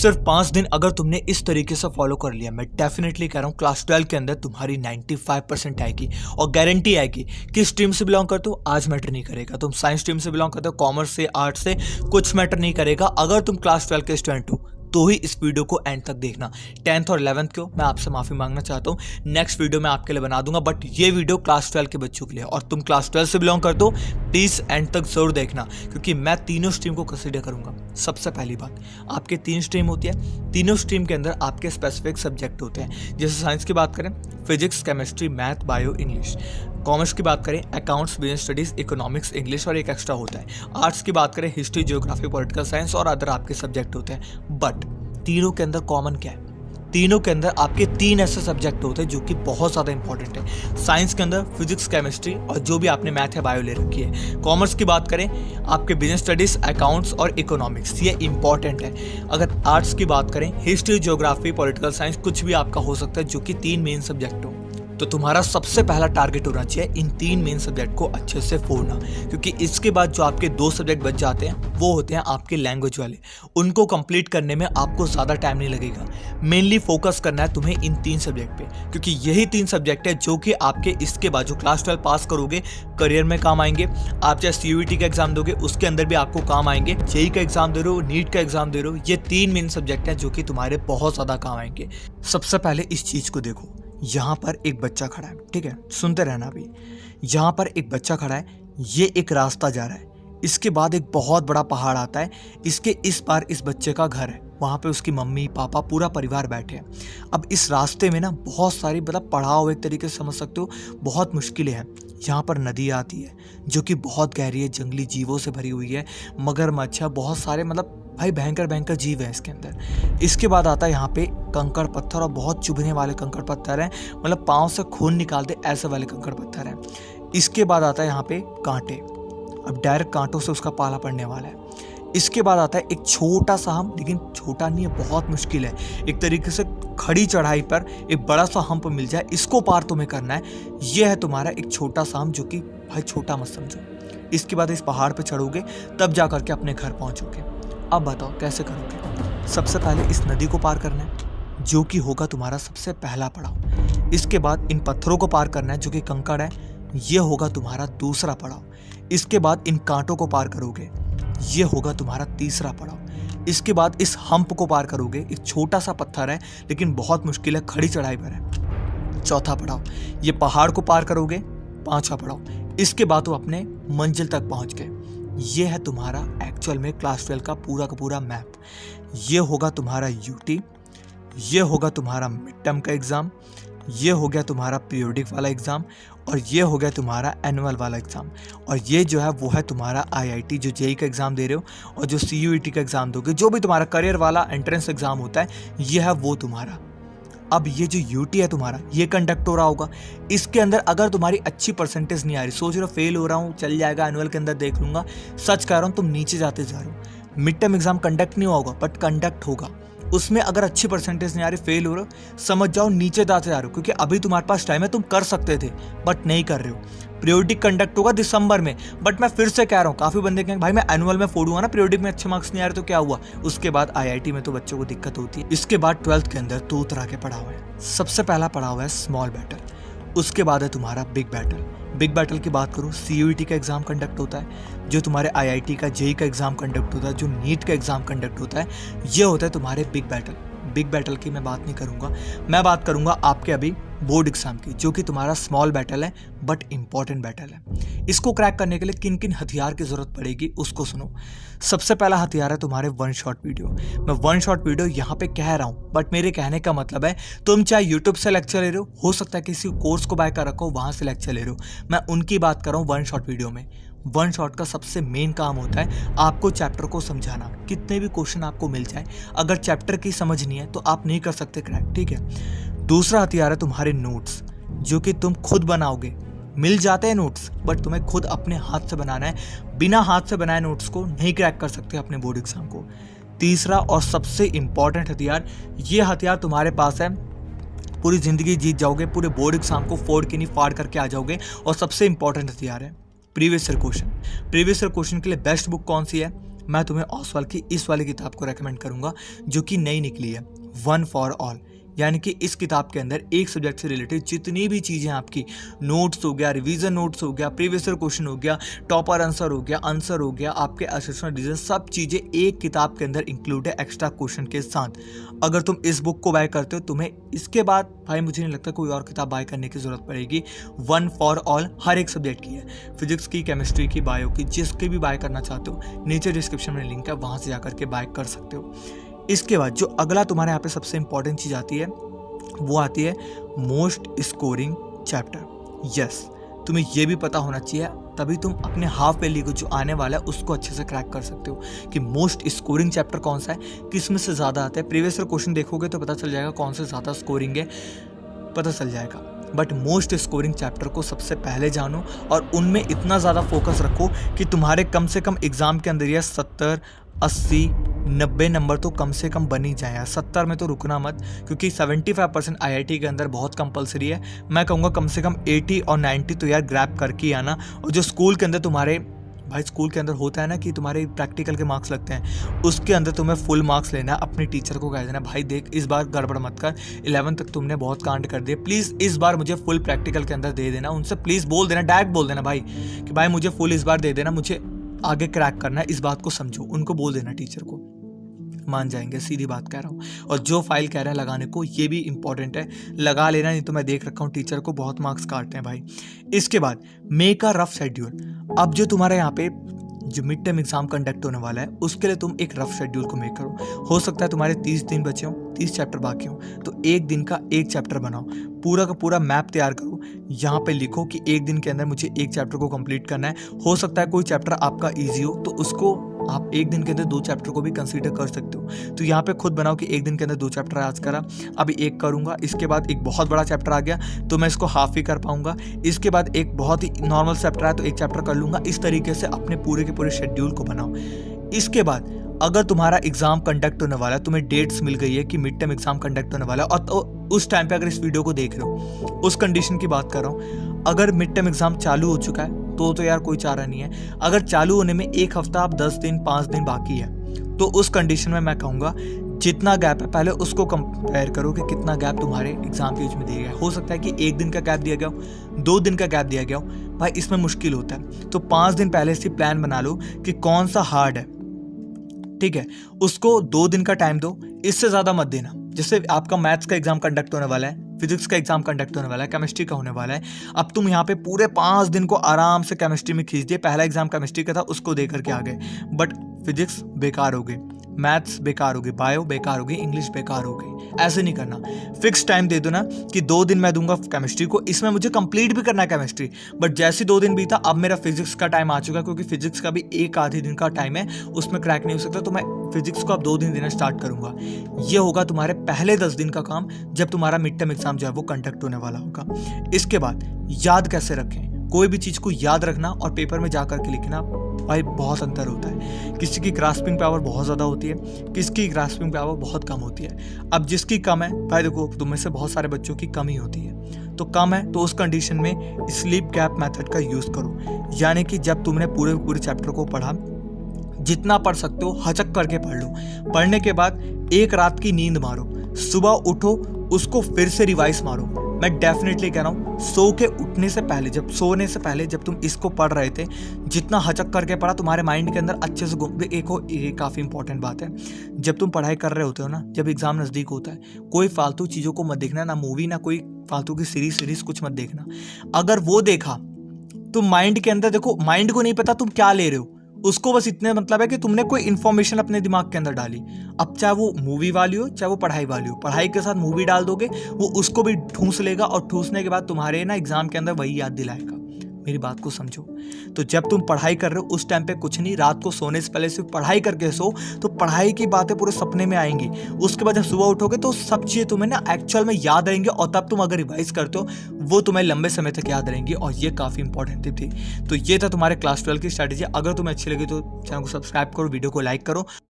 सिर्फ 5 दिन अगर तुमने इस तरीके से फॉलो कर लिया, मैं डेफिनेटली कह रहा हूँ क्लास 12 के अंदर तुम्हारी 95% आएगी और गारंटी आएगी। किस स्ट्रीम से बिलोंग करते हो आज मैटर नहीं करेगा, तुम साइंस स्ट्रीम से बिलोंग करते हो, कॉमर्स से, आर्ट्स से, कुछ मैटर नहीं करेगा। अगर तुम क्लास 12 के स्टूडेंट हो तो ही इस वीडियो को एंड तक देखना। 10th और 11th को मैं आपसे माफ़ी मांगना चाहता हूँ, नेक्स्ट वीडियो मैं आपके लिए बना दूंगा, बट ये वीडियो क्लास 12 के बच्चों के लिए, और तुम क्लास 12 से बिलोंग करते हो प्लीज़ एंड तक जरूर देखना, क्योंकि मैं तीनों स्ट्रीम को कंसीडर करूंगा। सबसे पहली बात, आपके 3 स्ट्रीम होती है, तीनों स्ट्रीम के अंदर आपके स्पेसिफिक सब्जेक्ट होते हैं। जैसे साइंस की बात करें, physics, chemistry, math, bio, English. Commerce की बात करें, accounts, business studies, economics, English और एक एक्स्ट्रा होता है। आर्ट्स की बात करें, हिस्ट्री, ज्योग्राफी, पॉलिटिकल साइंस और अदर आपके सब्जेक्ट होते हैं। बट तीनों के अंदर कॉमन क्या है? तीनों के अंदर आपके 3 ऐसे सब्जेक्ट होते हैं जो कि बहुत ज़्यादा इंपॉर्टेंट है। साइंस के अंदर फिजिक्स, केमिस्ट्री और जो भी आपने मैथ या बायो ले रखी है। कॉमर्स की बात करें, आपके बिजनेस स्टडीज, अकाउंट्स और इकोनॉमिक्स, ये इंपॉर्टेंट है। अगर आर्ट्स की बात करें, हिस्ट्री, ज्योग्राफी, पॉलिटिकल साइंस, कुछ भी आपका हो सकता है जो कि 3 मेन सब्जेक्ट हो। तो तुम्हारा सबसे पहला टारगेट होना चाहिए इन 3 मेन सब्जेक्ट को अच्छे से फोड़ना, क्योंकि इसके बाद जो आपके 2 सब्जेक्ट बच जाते हैं वो होते हैं आपके लैंग्वेज वाले। उनको कंप्लीट करने में आपको ज़्यादा टाइम नहीं लगेगा। मेनली फोकस करना है तुम्हें इन 3 सब्जेक्ट पे, क्योंकि यही 3 सब्जेक्ट है जो कि आपके इसके बाद जो क्लास 12 पास करोगे करियर में काम आएंगे। आप चाहे CUET का एग्जाम दोगे उसके अंदर भी आपको काम आएंगे, JEE का एग्जाम दे रहे हो, नीट का एग्जाम दे रहे हो, ये 3 मेन सब्जेक्ट हैं जो कि तुम्हारे बहुत ज़्यादा काम आएंगे। सबसे पहले इस चीज़ को देखो, यहाँ पर एक बच्चा खड़ा है, ठीक है, सुनते रहना अभी। यहाँ पर एक बच्चा खड़ा है, ये एक रास्ता जा रहा है, इसके बाद एक बहुत बड़ा पहाड़ आता है, इसके इस पार इस बच्चे का घर है, वहाँ पे उसकी मम्मी पापा पूरा परिवार बैठे हैं। अब इस रास्ते में ना बहुत सारी मतलब पड़ाव, एक तरीके से समझ सकते हो, बहुत मुश्किलें हैं। यहाँ पर नदी आती है जो कि बहुत गहरी है, जंगली जीवों से भरी हुई है, मगरमच्छ है, बहुत सारे मतलब भाई भयंकर भयंकर जीव है इसके अंदर। इसके बाद आता है यहाँ पे कंकड़ पत्थर, और बहुत चुभने वाले कंकड़ पत्थर हैं, मतलब पाँव से खून निकाल दे ऐसे वाले कंकड़ पत्थर हैं। इसके बाद आता है यहाँ पे कांटे, अब डायरेक्ट कांटों से उसका पाला पड़ने वाला है। इसके बाद आता है एक छोटा सा हम्प, लेकिन छोटा नहीं है, बहुत मुश्किल है, एक तरीके से खड़ी चढ़ाई पर एक बड़ा सा हम्प मिल जाए, इसको पार तुम्हें करना है। यह है तुम्हारा एक छोटा सा हम्प, जो कि भाई छोटा मत समझो। इसके बाद इस पहाड़ पर चढ़ोगे तब जा करके अपने घर पहुँचोगे। अब बताओ कैसे करोगे? सबसे पहले इस नदी को पार करना है, जो कि होगा तुम्हारा सबसे पहला पड़ाव। इसके बाद इन पत्थरों को पार करना है जो कि कंकड़ है, ये होगा तुम्हारा दूसरा पड़ाव। इसके बाद इन कांटों को पार करोगे, ये होगा तुम्हारा तीसरा पड़ाव। इसके बाद इस हम्प को पार करोगे, एक छोटा सा पत्थर है लेकिन बहुत मुश्किल है, खड़ी चढ़ाई पर है, चौथा पड़ाव। ये पहाड़ को पार करोगे, 5वां पड़ाव। इसके बाद वो अपने मंजिल तक पहुंच गए। ये है तुम्हारा एक्चुअल में क्लास 12 का पूरा मैप। ये होगा तुम्हारा UT, ये होगा तुम्हारा मिड टर्म का एग्ज़ाम, ये हो गया तुम्हारा पीरियोडिक वाला एग्ज़ाम, और ये हो गया तुम्हारा एनुअल वाला एग्ज़ाम, और ये जो है वो है तुम्हारा IIT जो JEE का एग्ज़ाम दे रहे हो, और जो CUET का एग्ज़ाम दोगे, जो भी तुम्हारा करियर वाला एंट्रेंस एग्ज़ाम होता है, ये है वो तुम्हारा। अब ये जो UT है तुम्हारा, ये कंडक्ट हो रहा होगा। इसके अंदर अगर तुम्हारी अच्छी परसेंटेज नहीं आ रही, सोच रहे हो फेल हो रहा हूँ, चल जाएगा, एनुअल के अंदर देख लूँगा, सच कह रहा हूँ तुम नीचे जाते जा रहे हो। मिड टर्म एग्जाम कंडक्ट नहीं होगा, बट कंडक्ट होगा। उसमें अगर अच्छी परसेंटेज नहीं आ रही, फेल हो रहे हो, समझ जाओ नीचे जाते जा रहे हो, क्योंकि अभी तुम्हारे पास टाइम है, तुम कर सकते थे बट नहीं कर रहे हो। पीरियोडिक कंडक्ट होगा दिसंबर में, बट मैं फिर से कह रहा हूँ, काफ़ी बंदे कहेंगे भाई मैं एनुअल में फोड़ूंगा ना, पीरियोडिक में अच्छे मार्क्स नहीं आ रहे तो क्या हुआ। उसके बाद IIT में तो बच्चों को दिक्कत होती है। इसके बाद 12th के अंदर 2 तरह के पड़ाव है। सबसे पहला पड़ाव है स्मॉल बैटल, उसके बाद है तुम्हारा बिग बैटल। बिग बैटल की बात करूँ, CUET का एग्जाम कंडक्ट होता है, जो तुम्हारे IIT का JEE का एग्जाम कंडक्ट होता है, जो नीट का एग्जाम कंडक्ट होता है, ये होता है तुम्हारे बिग बैटल। बिग बैटल की मैं बात नहीं करूंगा, मैं बात करूंगा आपके अभी बोर्ड एग्जाम की, जो कि तुम्हारा स्मॉल बैटल है बट इंपॉर्टेंट बैटल है। इसको क्रैक करने के लिए किन किन हथियार की जरूरत पड़ेगी उसको सुनो। सबसे पहला हथियार है तुम्हारे 1 शॉट वीडियो। मैं 1 शॉट वीडियो यहाँ पे कह रहा हूँ, बट मेरे कहने का मतलब है तुम चाहे यूट्यूब से लेक्चर ले रहे हो सकता है किसी कोर्स को बाय कर रखो, वहां से लेक्चर ले रहे हो, मैं उनकी बात कर रहा हूँ। 1 शॉट वीडियो में 1 शॉट का सबसे मेन काम होता है आपको चैप्टर को समझाना। कितने भी क्वेश्चन आपको मिल जाए, अगर चैप्टर की समझ नहीं है तो आप नहीं कर सकते क्रैक, ठीक है। दूसरा हथियार है तुम्हारे नोट्स, जो कि तुम खुद बनाओगे। मिल जाते हैं नोट्स, बट तुम्हें खुद अपने हाथ से बनाना है। बिना हाथ से बनाए नोट्स को नहीं क्रैक कर सकते अपने बोर्ड एग्जाम को। तीसरा और सबसे इंपॉर्टेंट हथियार, ये हथियार तुम्हारे पास है, पूरी जिंदगी जीत जाओगे, पूरे बोर्ड एग्जाम को फोड़ के नहीं फाड़ करके आ जाओगे। और सबसे इंपॉर्टेंट हथियार है previous year question. Previous year question के लिए बेस्ट बुक कौन सी है? मैं तुम्हें ओसवाल की इस वाली किताब को रेकमेंड करूंगा जो कि नई निकली है, वन फॉर ऑल। यानी कि इस किताब के अंदर एक सब्जेक्ट से रिलेटेड जितनी भी चीज़ें आपकी, नोट्स हो गया, रिवीजन नोट्स हो गया, प्रीवियस ईयर क्वेश्चन हो गया, टॉपर आंसर हो गया, आपके असेसमेंट डिज़ाइन, सब चीज़ें एक किताब के अंदर इंक्लूड है एक्स्ट्रा क्वेश्चन के साथ। अगर तुम इस बुक को बाय करते हो, तुम्हें इसके बाद भाई मुझे नहीं लगता कोई और किताब बाय करने की ज़रूरत पड़ेगी। वन फॉर ऑल हर एक सब्जेक्ट की है, फिजिक्स की, केमिस्ट्री की, बायो की, जिसकी भी बाय करना चाहते हो नीचे डिस्क्रिप्शन में लिंक है, वहाँ से जाकर के बाय कर सकते हो। इसके बाद जो अगला तुम्हारे यहाँ पे सबसे इंपॉर्टेंट चीज़ आती है वो आती है मोस्ट स्कोरिंग चैप्टर। यस, तुम्हें ये भी पता होना चाहिए, तभी तुम अपने हाफ वैली को जो आने वाला है उसको अच्छे से क्रैक कर सकते हो कि मोस्ट स्कोरिंग चैप्टर कौन सा है, किस में से ज़्यादा आता है। प्रीवियस ईयर क्वेश्चन देखोगे तो पता चल जाएगा कौन से ज़्यादा स्कोरिंग है, पता चल जाएगा। बट मोस्ट स्कोरिंग चैप्टर को सबसे पहले जानो और उनमें इतना ज़्यादा फोकस रखो कि तुम्हारे कम से कम एग्ज़ाम के अंदर यह 70, 80, 90 नंबर तो कम से कम बन ही जाए। 70 में तो रुकना मत, क्योंकि 75% IIT के अंदर बहुत कंपलसरी है। मैं कहूँगा कम से कम 80 और 90 तो यार ग्रैब करके ही आना। और जो स्कूल के अंदर तुम्हारे भाई स्कूल के अंदर होता है ना कि तुम्हारे प्रैक्टिकल के मार्क्स लगते हैं, उसके अंदर तुम्हें फुल मार्क्स लेना है। अपने टीचर को कह देना, भाई देख इस बार गड़बड़ मत कर, 11 तक तुमने बहुत कांड कर दिए, प्लीज़ इस बार मुझे फुल प्रैक्टिकल के अंदर दे देना। उनसे प्लीज़ बोल देना, डायरेक्ट बोल देना भाई कि भाई मुझे फुल इस बार दे देना, मुझे आगे क्रैक करना है, इस बात को समझो। उनको बोल देना, टीचर को, मान जाएंगे, सीधी बात कह रहा हूँ। और जो फाइल कह रहे हैं लगाने को, ये भी इंपॉर्टेंट है, लगा लेना, नहीं तो मैं देख रखा हूँ टीचर को बहुत मार्क्स काटते हैं भाई। इसके बाद मेक अ रफ शेड्यूल। अब जो तुम्हारे यहाँ पे जो मिड टर्म एग्जाम कंडक्ट होने वाला है उसके लिए तुम एक रफ शेड्यूल को मेक करो। हो सकता है तुम्हारे 30 दिन बचे हों, 30 चैप्टर बाकी हों, तो एक दिन का एक चैप्टर बनाओ, पूरा का पूरा मैप तैयार करो। यहाँ पे लिखो कि एक दिन के अंदर मुझे एक चैप्टर को कंप्लीट करना है। हो सकता है कोई चैप्टर आपका ईजी हो तो उसको आप एक दिन के अंदर 2 चैप्टर को भी कंसीडर कर सकते हो। तो यहाँ पे खुद बनाओ कि एक दिन के अंदर 2 चैप्टर आज करा, अभी एक करूँगा, इसके बाद एक बहुत बड़ा चैप्टर आ गया तो मैं इसको हाफ ही कर पाऊंगा, इसके बाद एक बहुत ही नॉर्मल चैप्टर है तो एक चैप्टर कर लूँगा। इस तरीके से अपने पूरे के पूरे शेड्यूल को बनाओ। इसके बाद अगर तुम्हारा एग्जाम कंडक्ट होने वाला है, तुम्हें डेट्स मिल गई है कि मिड टर्म एग्जाम कंडक्ट होने वाला है, और तो उस टाइम पे अगर इस वीडियो को देख रहे हो, उस कंडीशन की बात कर रहा हूँ, अगर मिड टर्म एग्जाम चालू हो चुका है तो यार कोई चारा नहीं है। अगर चालू होने में 1 हफ्ता, आप 10 दिन, 5 दिन बाकी है, तो उस कंडीशन में मैं कहूँगा जितना गैप है पहले उसको कंपेयर करो कि कितना गैप तुम्हारे एग्जाम के बीच में दिया गया है। हो सकता है कि 1 दिन का गैप दिया गया हो, 2 दिन का गैप दिया गया हो, भाई इसमें मुश्किल होता है। तो 5 दिन पहले से प्लान बना लो कि कौन सा हार्ड है, ठीक है, उसको 2 दिन का टाइम दो, इससे ज़्यादा मत देना। जैसे आपका मैथ्स का एग्जाम कंडक्ट होने वाला है, फिजिक्स का एग्जाम कंडक्ट होने वाला है, केमिस्ट्री का होने वाला है, अब तुम यहाँ पे पूरे 5 दिन को आराम से केमिस्ट्री में खींच दिए। पहला एग्जाम केमिस्ट्री का था, उसको दे करके आ गए, बट फिजिक्स बेकार हो गई, मैथ्स बेकार हो गई, बायो बेकार हो गई, इंग्लिश बेकार हो गई। ऐसे नहीं करना, फिक्स टाइम दे दो ना कि 2 दिन मैं दूंगा केमिस्ट्री को, इसमें मुझे कंप्लीट भी करना है केमिस्ट्री, बट जैसे 2 दिन बीता अब मेरा फिजिक्स का टाइम आ चुका है, क्योंकि फिजिक्स का भी 1 आधे दिन का टाइम है, उसमें क्रैक नहीं हो सकता, तो मैं फिजिक्स को अब 2 दिन देना स्टार्ट करूंगा। ये होगा तुम्हारे पहले 10 दिन का काम, जब तुम्हारा मिड टर्म एग्जाम जो है वो कंडक्ट होने वाला होगा। इसके बाद याद कैसे रखें, कोई भी चीज़ को याद रखना और पेपर में जा करके लिखना भाई बहुत अंतर होता है। किसी की ग्रास्पिंग पावर बहुत ज़्यादा होती है, किसकी ग्रास्पिंग पावर बहुत कम होती है। अब जिसकी कम है, भाई देखो तुम में से बहुत सारे बच्चों की कम ही होती है, तो कम है तो उस कंडीशन में स्लीप गैप मेथड का यूज़ करो। यानी कि जब तुमने पूरे चैप्टर को पढ़ा, जितना पढ़ सकते हो हचक करके पढ़ लो, पढ़ने के बाद एक रात की नींद मारो, सुबह उठो उसको फिर से रिवाइज मारो। मैं डेफिनेटली कह रहा हूँ सोने से पहले जब तुम इसको पढ़ रहे थे, जितना हचक करके पढ़ा तुम्हारे माइंड के अंदर अच्छे से ये काफ़ी इंपॉर्टेंट बात है। जब तुम पढ़ाई कर रहे होते हो ना, जब एग्जाम नज़दीक होता है, कोई फालतू चीज़ों को मत देखना, ना मूवी, ना कोई फालतू की सीरीज कुछ मत देखना। अगर वो देखा तो माइंड के अंदर, देखो माइंड को नहीं पता तुम क्या ले रहे हो, उसको बस इतने मतलब है कि तुमने कोई इन्फॉर्मेशन अपने दिमाग के अंदर डाली। अब चाहे वो मूवी वाली हो चाहे वो पढ़ाई वाली हो, पढ़ाई के साथ मूवी डाल दोगे, वो उसको भी ठूंस लेगा और ठूंसने के बाद तुम्हारे ना एग्जाम के अंदर वही याद दिलाएगा। मेरी बात को समझो। तो जब तुम पढ़ाई कर रहे हो उस टाइम पे कुछ नहीं, रात को सोने से पहले सिर्फ पढ़ाई करके सो, तो पढ़ाई की बातें पूरे सपने में आएंगी। उसके बाद जब सुबह उठोगे तो सब चीज़ें तुम्हें ना एक्चुअल में याद रहेंगी, और तब तुम अगर रिवाइज करते हो वो तुम्हें लंबे समय तक याद रहेंगी। और ये काफ़ी इंपॉर्टेंट टिप थी। तो ये था तुम्हारे क्लास 12 की स्ट्रैटेजी। अगर तुम्हें अच्छी लगी तो चैनल को सब्सक्राइब करो, वीडियो को लाइक करो।